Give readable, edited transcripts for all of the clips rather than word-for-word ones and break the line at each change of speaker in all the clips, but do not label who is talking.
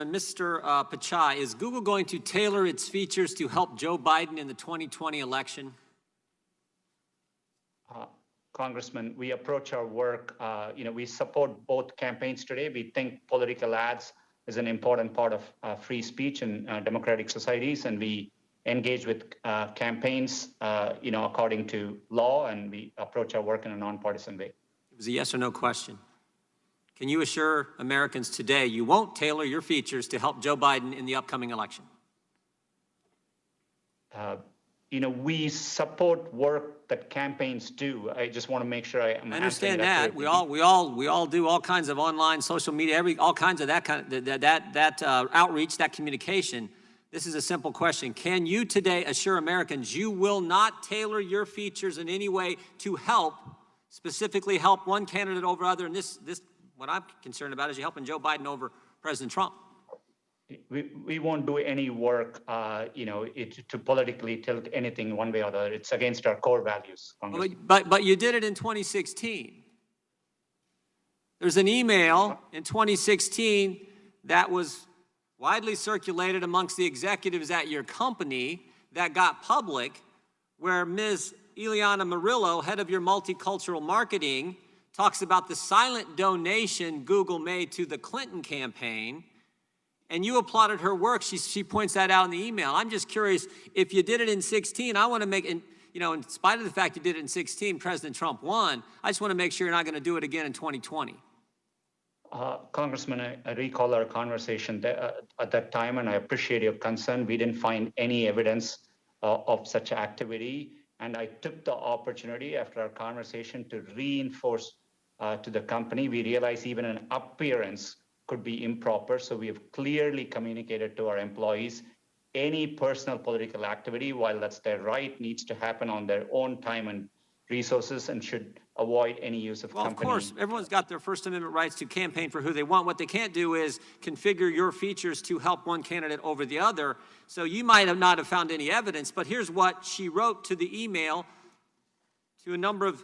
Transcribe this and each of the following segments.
Mr. Pichai, is Google going to tailor its features to help Joe Biden in the 2020 election?
Congressman, we approach our work, we support both campaigns today. We think political ads is an important part of free speech in democratic societies, and we engage with campaigns, according to law, and we approach our work in a nonpartisan way.
It was a yes or no question. Can you assure Americans today you won't tailor your features to help Joe Biden in the upcoming election?
We support work that campaigns do. I just want to make sure I
understand that. We all do all kinds of online, social media, all kinds of that outreach, that communication. This is a simple question. Can you today assure Americans you will not tailor your features in any way to specifically help one candidate over other? And this, what I'm concerned about is you helping Joe Biden over President Trump.
We won't do any work, to politically tilt anything one way or the other. It's against our core values.
But you did it in 2016. There's an email in 2016 that was widely circulated amongst the executives at your company that got public, where Ms. Ileana Murillo, head of your multicultural marketing, talks about the silent donation Google made to the Clinton campaign. And you applauded her work. She points that out in the email. I'm just curious, if you did it in 16, I want to make, in spite of the fact you did it in 16, President Trump won, I just want to make sure you're not going to do it again in 2020.
Congressman, I recall our conversation at that time, and I appreciate your concern. We didn't find any evidence of such activity. And I took the opportunity after our conversation to reinforce to the company. We realized even an appearance could be improper. So we have clearly communicated to our employees any personal political activity, while that's their right, needs to happen on their own time and resources and should avoid any use of company.
Of course, everyone's got their First Amendment rights to campaign for who they want. What they can't do is configure your features to help one candidate over the other. So you might not have found any evidence, but here's what she wrote to the email to a number of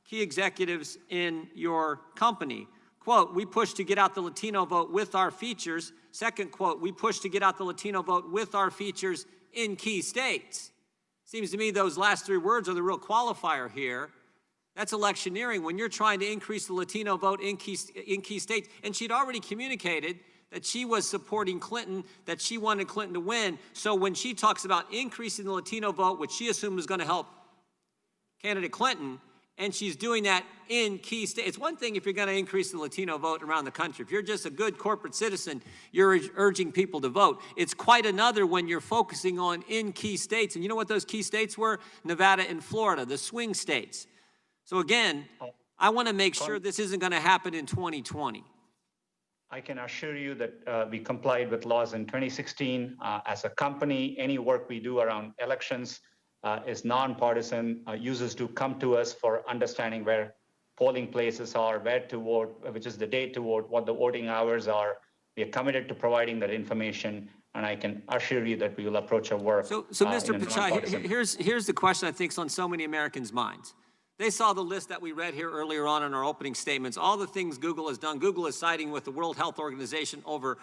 key executives in your company. Quote, we push to get out the Latino vote with our features. Second quote, we push to get out the Latino vote with our features in key states. Seems to me those last three words are the real qualifier here. That's electioneering when you're trying to increase the Latino vote in key states. And she'd already communicated that she was supporting Clinton, that she wanted Clinton to win. So when she talks about increasing the Latino vote, which she assumed was going to help candidate Clinton, and she's doing that in key states. It's one thing if you're going to increase the Latino vote around the country. If you're just a good corporate citizen, you're urging people to vote. It's quite another when you're focusing on in key states. And you know what those key states were? Nevada and Florida, the swing states. So again, I want to make sure this isn't going to happen in 2020.
I can assure you that we complied with laws in 2016. As a company, any work we do around elections is nonpartisan. Users do come to us for understanding where polling places are, where to vote, which is the date to vote, what the voting hours are. We are committed to providing that information, and I can assure you that we will approach our work.
So Mr. Pichai, here's the question I think is on so many Americans' minds. They saw the list that we read here earlier on in our opening statements, all the things Google has done. Google is siding with the World Health Organization over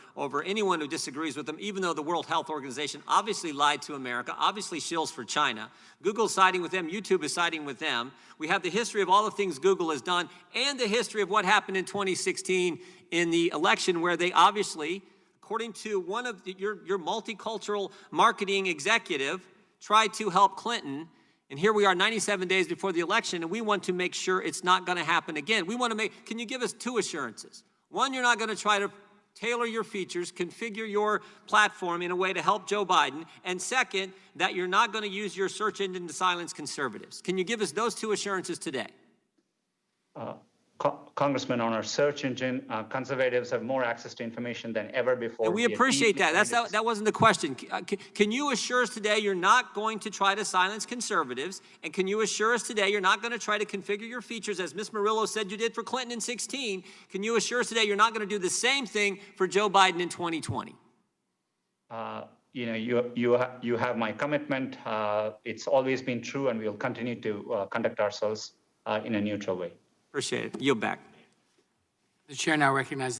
anyone who disagrees with them, even though the World Health Organization obviously lied to America, obviously shills for China. Google's siding with them. YouTube is siding with them. We have the history of all the things Google has done and the history of what happened in 2016 in the election, where they obviously, according to one of your multicultural marketing executive, tried to help Clinton. And here we are 97 days before the election, and we want to make sure it's not going to happen again. We want to can you give us two assurances? One, you're not going to try to tailor your features, configure your platform in a way to help Joe Biden. And second, that you're not going to use your search engine to silence conservatives. Can you give us those two assurances today?
Congressman, on our search engine, conservatives have more access to information than ever before.
And we appreciate that. That wasn't the question. Can you assure us today you're not going to try to silence conservatives? And can you assure us today you're not going to try to configure your features, as Ms. Murillo said you did for Clinton in 16? Can you assure us today you're not going to do the same thing for Joe Biden in 2020?
You have my commitment. It's always been true, and we'll continue to conduct ourselves in a neutral way.
Appreciate it. Yield back.
The chair now recognizes